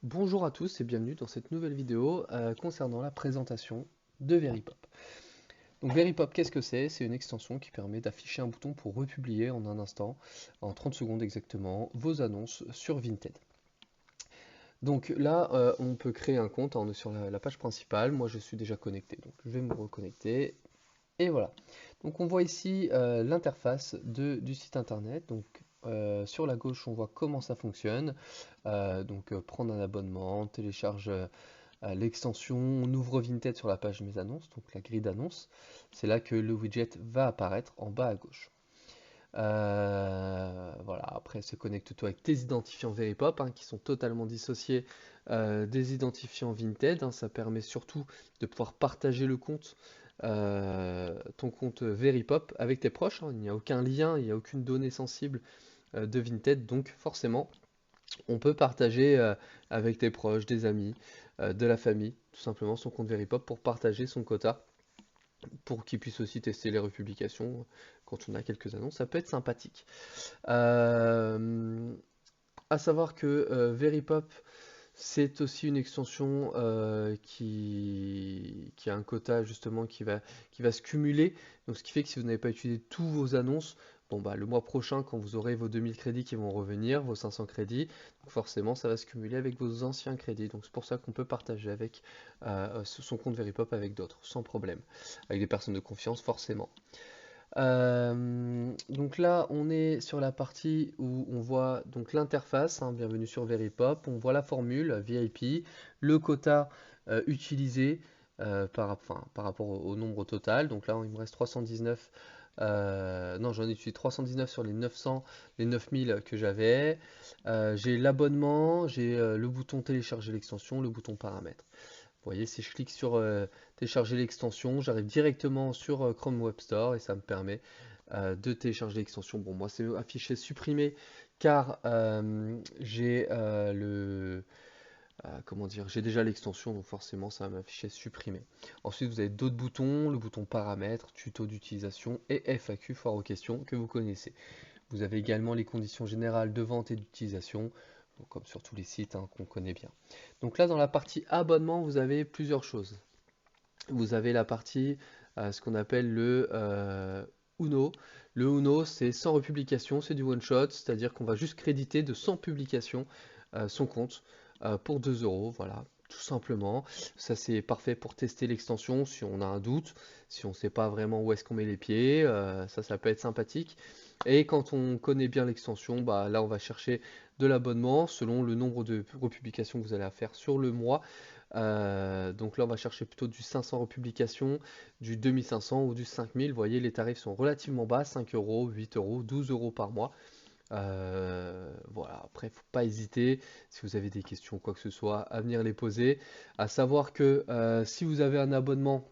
Bonjour à tous et bienvenue dans cette nouvelle vidéo concernant la présentation de Veripop. Donc Veripop, qu'est-ce que c'est? C'est une extension qui permet d'afficher un bouton pour republier en un instant, en 30 secondes exactement, vos annonces sur Vinted. Donc là, on peut créer un compte, on est sur la page principale, moi je suis déjà connecté, donc je vais me reconnecter, et voilà. Donc on voit ici l'interface du site internet, donc sur la gauche on voit comment ça fonctionne. Prendre un abonnement, télécharge l'extension, on ouvre Vinted sur la page Mes annonces, donc la grille d'annonces. C'est là que le widget va apparaître en bas à gauche. Voilà, après se connecte-toi avec tes identifiants Veripop qui sont totalement dissociés des identifiants Vinted. Ça permet surtout de pouvoir partager le compte, ton compte Veripop avec tes proches. Il n'y a aucun lien, il n'y a aucune donnée sensible de Vinted, donc forcément on peut partager avec tes proches, des amis, de la famille, tout simplement son compte Veripop pour partager son quota, pour qu'ils puissent aussi tester les republications quand on a quelques annonces. Ça peut être sympathique. Euh, à savoir que Veripop, c'est aussi une extension qui a un quota justement qui va se cumuler. Donc ce qui fait que si vous n'avez pas utilisé tous vos annonces, bon bah le mois prochain quand vous aurez vos 2000 crédits qui vont revenir, vos 500 crédits, donc forcément ça va se cumuler avec vos anciens crédits. Donc c'est pour ça qu'on peut partager avec son compte Veripop avec d'autres, sans problème. Avec des personnes de confiance forcément. Donc là, on est sur la partie où on voit donc l'interface, bienvenue sur Veripop, on voit la formule VIP, le quota utilisé par rapport au nombre total. Donc là, il me reste 319, non, j'en ai utilisé 319 sur les 900, les 9000 que j'avais. J'ai l'abonnement, j'ai le bouton télécharger l'extension, le bouton paramètres. Vous voyez, si je clique sur télécharger l'extension, j'arrive directement sur Chrome Web Store et ça me permet de télécharger l'extension. Bon, moi c'est affiché supprimé car comment dire, j'ai déjà l'extension, donc forcément ça va m'afficher supprimé. Ensuite, vous avez d'autres boutons, le bouton paramètres, tuto d'utilisation et FAQ, foire aux questions, que vous connaissez. Vous avez également les conditions générales de vente et d'utilisation, comme sur tous les sites qu'on connaît bien. Donc là, dans la partie abonnement, vous avez plusieurs choses. Vous avez la partie, ce qu'on appelle le Uno. Le Uno, c'est sans republication, c'est du one shot, c'est-à-dire qu'on va juste créditer de 100 publications son compte pour 2 euros, voilà, tout simplement. Ça, c'est parfait pour tester l'extension si on a un doute, si on ne sait pas vraiment où est-ce qu'on met les pieds, ça peut être sympathique. Et quand on connaît bien l'extension, bah, là, on va chercher de l'abonnement selon le nombre de republications que vous allez faire sur le mois. Donc là, on va chercher plutôt du 500 republications, du 2500 ou du 5000. Vous voyez, les tarifs sont relativement bas, 5 euros, 8 euros, 12 euros par mois. Voilà, après, il ne faut pas hésiter, si vous avez des questions ou quoi que ce soit, à venir les poser. À savoir que si vous avez un abonnement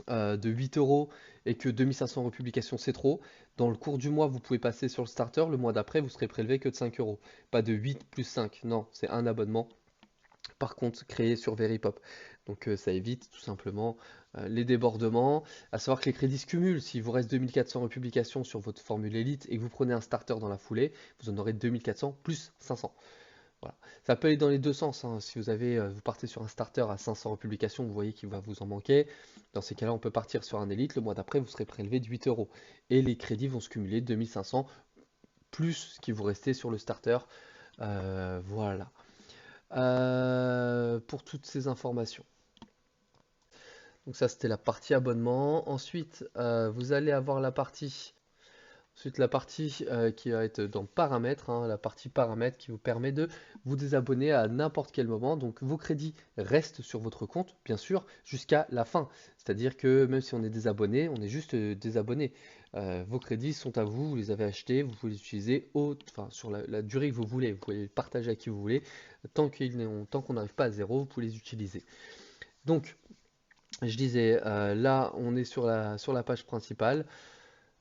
de 8 euros et que 2500 republications c'est trop, dans le cours du mois, vous pouvez passer sur le starter. Le mois d'après, vous serez prélevé que de 5 euros. Pas de 8 plus 5, non, c'est un abonnement par contre créé sur Veripop. Donc ça évite tout simplement les débordements. À savoir que les crédits se cumulent. S'il vous reste 2400 republications sur votre formule élite et que vous prenez un starter dans la foulée, vous en aurez 2400 plus 500. Voilà. Ça peut aller dans les deux sens. Si vous avez, vous partez sur un starter à 500 republications, vous voyez qu'il va vous en manquer. Dans ces cas-là, on peut partir sur un élite. Le mois d'après, vous serez prélevé de 8 euros. Et les crédits vont se cumuler 2500 plus ce qui vous restait sur le starter. Voilà. Pour toutes ces informations. Donc ça c'était la partie abonnement. Ensuite vous allez avoir la partie qui va être dans paramètres, la partie paramètres qui vous permet de vous désabonner à n'importe quel moment. Donc vos crédits restent sur votre compte, bien sûr, jusqu'à la fin. C'est-à-dire que même si on est désabonné, on est juste désabonné. Vos crédits sont à vous, vous les avez achetés, vous pouvez les utiliser sur la durée que vous voulez. Vous pouvez les partager à qui vous voulez. Tant qu'on n'arrive pas à zéro, vous pouvez les utiliser. Donc, je disais, là, on est sur la page principale.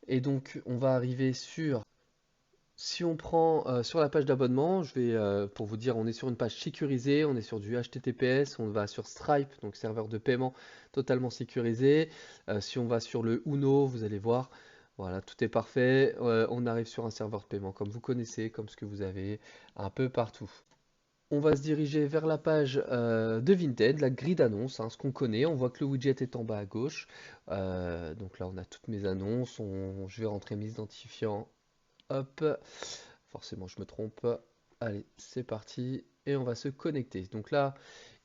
Et donc, on va arriver sur si on prend sur la page d'abonnement, je vais pour vous dire, on est sur une page sécurisée, on est sur du HTTPS, on va sur Stripe, donc serveur de paiement totalement sécurisé. Si on va sur le Uno, vous allez voir, voilà, tout est parfait. On arrive sur un serveur de paiement comme vous connaissez, comme ce que vous avez un peu partout. on va se diriger vers la page de Vinted, la grille d'annonces, hein, ce qu'on connaît. On voit que le widget est en bas à gauche. Donc là, on a toutes mes annonces. Je vais rentrer mes identifiants. Hop, forcément, je me trompe. Allez, c'est parti. Et on va se connecter. Donc là,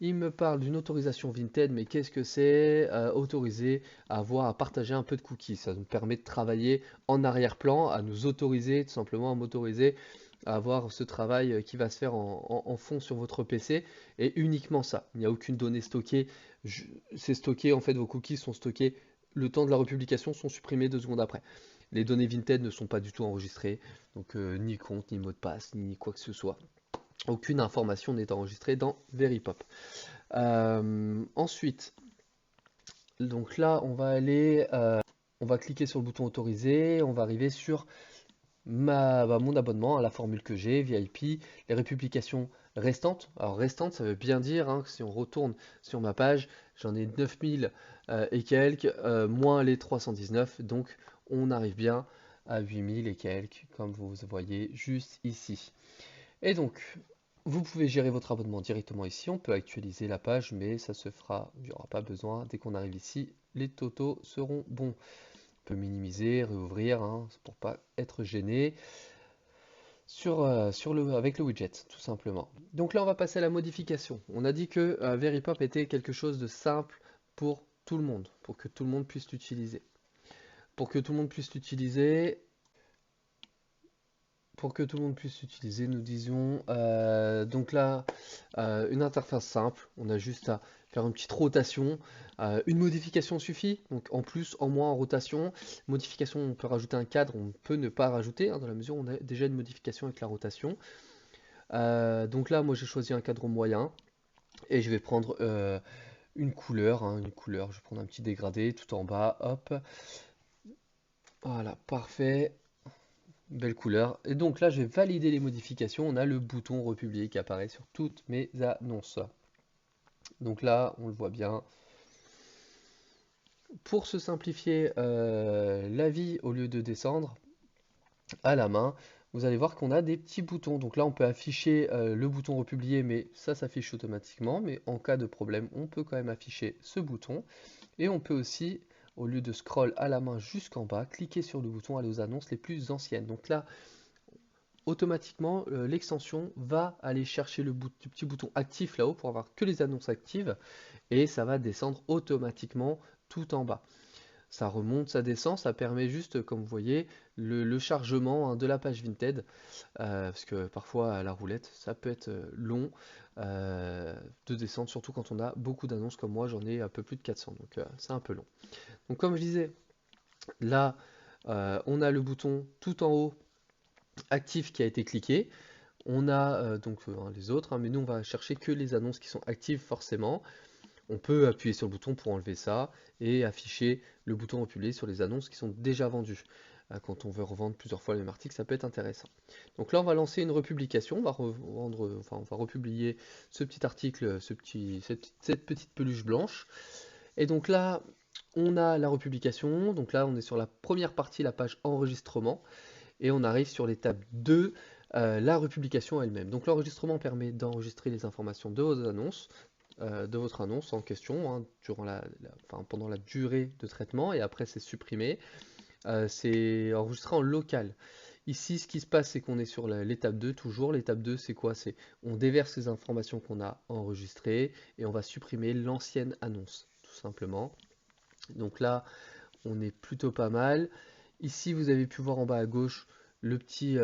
il me parle d'une autorisation Vinted, mais qu'est-ce que c'est? Autoriser à avoir, à partager un peu de cookies. Ça nous permet de travailler en arrière-plan, à nous autoriser, tout simplement à m'autoriser à avoir ce travail qui va se faire en fond sur votre PC, et uniquement ça. Il n'y a aucune donnée stockée. C'est stocké, en fait, vos cookies sont stockés. Le temps de la republication sont supprimés 2 secondes après. Les données Vinted ne sont pas du tout enregistrées, donc ni compte, ni mot de passe, ni quoi que ce soit. Aucune information n'est enregistrée dans Veripop. Ensuite, donc là, on va cliquer sur le bouton autoriser, on va arriver sur mon abonnement à la formule que j'ai, VIP, les républications restantes. Alors restantes, ça veut bien dire hein, que si on retourne sur ma page, j'en ai 9000 et quelques, moins les 319, donc on arrive bien à 8000 et quelques, comme vous voyez juste ici. Et donc, vous pouvez gérer votre abonnement directement ici, on peut actualiser la page, mais ça se fera, il n'y aura pas besoin, dès qu'on arrive ici, les totaux seront bons. On peut minimiser, réouvrir, hein, pour pas être gêné avec le widget, tout simplement. Donc là, on va passer à la modification. On a dit que Veripop était quelque chose de simple pour tout le monde, pour que tout le monde puisse l'utiliser. Pour que tout le monde puisse l'utiliser, nous disions, donc là, une interface simple, on a juste à faire une petite rotation, une modification suffit, donc en plus, en moins, en rotation, modification, on peut rajouter un cadre, on peut ne pas rajouter, hein, dans la mesure où on a déjà une modification avec la rotation. Donc là, moi j'ai choisi un cadre moyen, et je vais prendre une couleur, hein, je vais prendre un petit dégradé tout en bas, hop, voilà, parfait. Belle couleur. Et donc là, je vais valider les modifications. On a le bouton republier qui apparaît sur toutes mes annonces. Donc là, on le voit bien. Pour se simplifier la vie, au lieu de descendre à la main, vous allez voir qu'on a des petits boutons. Donc là, on peut afficher le bouton republier, mais ça s'affiche automatiquement. Mais en cas de problème, on peut quand même afficher ce bouton. Et on peut aussi, au lieu de scroll à la main jusqu'en bas, cliquer sur le bouton aller aux annonces les plus anciennes. Donc là, automatiquement, l'extension va aller chercher le petit bouton actif là-haut pour avoir que les annonces actives, et ça va descendre automatiquement tout en bas. Ça remonte, ça descend, ça permet juste, comme vous voyez, le chargement hein, de la page Vinted, parce que parfois à la roulette, ça peut être long de descendre, surtout quand on a beaucoup d'annonces comme moi, j'en ai un peu plus de 400, donc c'est un peu long. Donc comme je disais, là, on a le bouton tout en haut actif qui a été cliqué. On a donc les autres, hein, mais nous on va chercher que les annonces qui sont actives forcément. On peut appuyer sur le bouton pour enlever ça et afficher le bouton republier sur les annonces qui sont déjà vendues. Quand on veut revendre plusieurs fois le même article, ça peut être intéressant. Donc là on va lancer une republication, on va republier ce petit article, cette petite peluche blanche. Et donc là on a la republication, donc là on est sur la première partie, la page enregistrement. Et on arrive sur l'étape 2, la republication elle-même. Donc l'enregistrement permet d'enregistrer les informations de vos annonces, de votre annonce en question, hein, pendant la durée de traitement, et après c'est supprimé. C'est enregistré en local. Ici, ce qui se passe, c'est qu'on est sur l'étape 2, toujours. L'étape 2, c'est quoi? C'est on déverse les informations qu'on a enregistrées et on va supprimer l'ancienne annonce, tout simplement. Donc là, on est plutôt pas mal. Ici, vous avez pu voir en bas à gauche le petit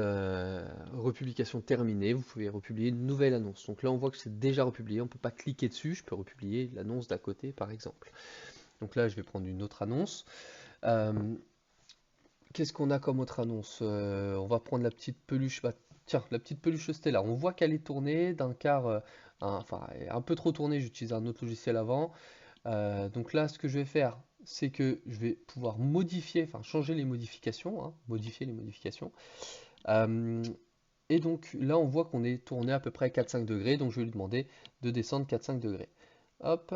republication terminée. Vous pouvez republier une nouvelle annonce. Donc là, on voit que c'est déjà republié. On ne peut pas cliquer dessus. Je peux republier l'annonce d'à côté, par exemple. Donc là, je vais prendre une autre annonce. Euh, Qu'est-ce qu'on a comme autre annonce? On va prendre la petite peluche. Bah, tiens, la petite peluche Stella. On voit qu'elle est tournée d'un quart, enfin, elle est un peu trop tournée. J'utilise un autre logiciel avant. Donc là, ce que je vais faire, c'est que je vais pouvoir modifier, enfin changer les modifications, hein, modifier les modifications. Euh, et donc là, on voit qu'on est tourné à peu près 4-5 degrés, donc je vais lui demander de descendre 4-5 degrés. Hop,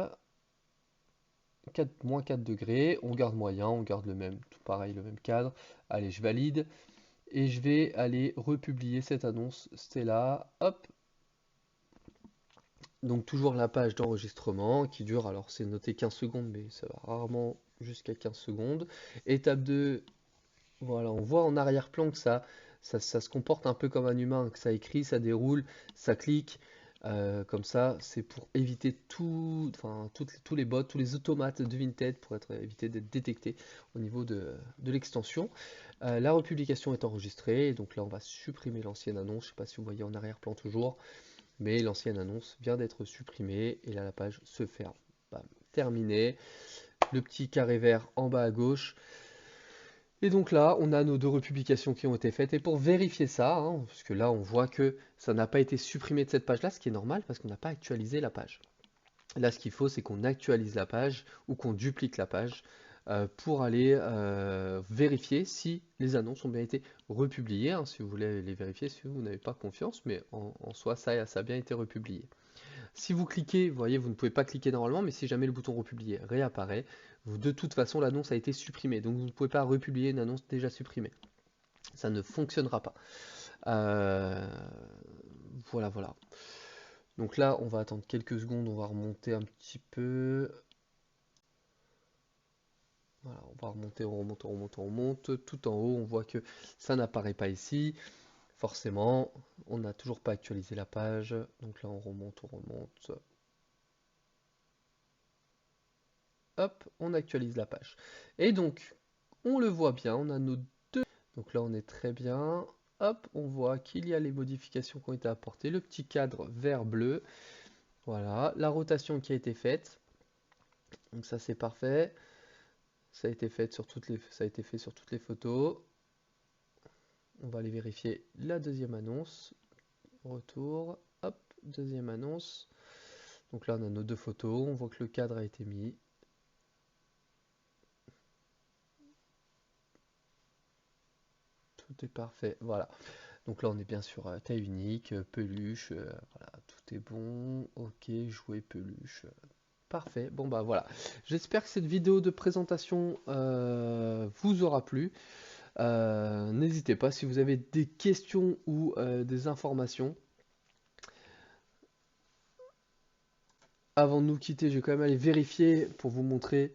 4, moins 4 degrés, on garde moyen, on garde le même, tout pareil, le même cadre. Allez, je valide, et je vais aller republier cette annonce Stella, hop, Donc toujours la page d'enregistrement qui dure, alors c'est noté 15 secondes, mais ça va rarement jusqu'à 15 secondes. Étape 2, voilà, on voit en arrière-plan que ça se comporte un peu comme un humain, que ça écrit, ça déroule, ça clique. Comme ça, c'est pour éviter tous les bots, tous les automates de Vinted pour éviter d'être détectés au niveau de l'extension. La republication est enregistrée, donc là on va supprimer l'ancienne annonce. Je ne sais pas si vous voyez en arrière-plan toujours, mais l'ancienne annonce vient d'être supprimée et là la page se ferme. Bam, terminé. Le petit carré vert en bas à gauche. Et donc là, on a nos deux republications qui ont été faites. Et pour vérifier ça, hein, parce que là, on voit que ça n'a pas été supprimé de cette page-là, ce qui est normal parce qu'on n'a pas actualisé la page. Là, ce qu'il faut, c'est qu'on actualise la page ou qu'on duplique la page pour aller vérifier si les annonces ont bien été republiées, hein, si vous voulez les vérifier, si vous n'avez pas confiance, mais en soi, ça a bien été republié. Si vous cliquez, vous voyez, vous ne pouvez pas cliquer normalement, mais si jamais le bouton republier réapparaît, de toute façon, l'annonce a été supprimée. Donc vous ne pouvez pas republier une annonce déjà supprimée. Ça ne fonctionnera pas. Euh, voilà, voilà. Donc là, on va attendre quelques secondes, on va remonter un petit peu. Voilà, on va remonter, on remonte, on remonte, on remonte. Tout en haut, on voit que ça n'apparaît pas ici. Forcément, on n'a toujours pas actualisé la page. Donc là, on remonte, on remonte. Hop, on actualise la page. Et donc, on le voit bien, on a nos deux. Donc là, on est très bien. Hop, on voit qu'il y a les modifications qui ont été apportées. Le petit cadre vert-bleu. Voilà, la rotation qui a été faite. Donc ça, c'est parfait. Ça a été fait sur toutes les photos. On va aller vérifier la deuxième annonce. Retour. Hop, deuxième annonce. Donc là, on a nos deux photos. On voit que le cadre a été mis. Tout est parfait. Voilà. Donc là, on est bien sur taille unique, peluche, voilà, tout est bon. Ok, jouer peluche. Parfait. Bon bah voilà. J'espère que cette vidéo de présentation vous aura plu. N'hésitez pas si vous avez des questions ou des informations. Avant de nous quitter, je vais quand même aller vérifier pour vous montrer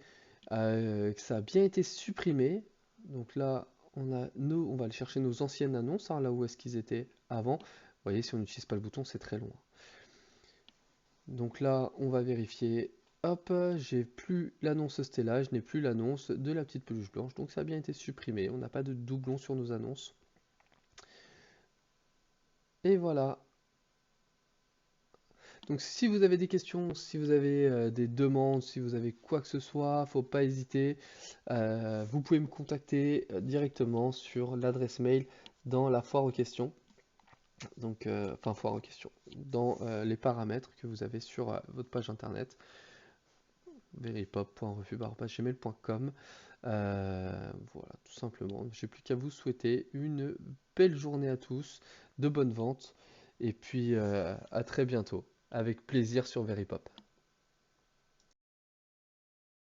que ça a bien été supprimé. Donc là, on va aller chercher nos anciennes annonces, hein, là où est-ce qu'ils étaient avant. Vous voyez, si on n'utilise pas le bouton, c'est très loin. Donc là, on va vérifier. Hop, j'ai plus l'annonce Stella, je n'ai plus l'annonce de la petite peluche blanche. Donc ça a bien été supprimé. On n'a pas de doublon sur nos annonces. Et voilà. Donc si vous avez des questions, si vous avez des demandes, si vous avez quoi que ce soit, faut pas hésiter. Vous pouvez me contacter directement sur l'adresse mail dans la foire aux questions. Donc, enfin foire aux questions, dans les paramètres que vous avez sur votre page internet, verypop.refus@gmail.com. Voilà, tout simplement. J'ai plus qu'à vous souhaiter une belle journée à tous, de bonnes ventes, et puis à très bientôt, avec plaisir sur Verypop.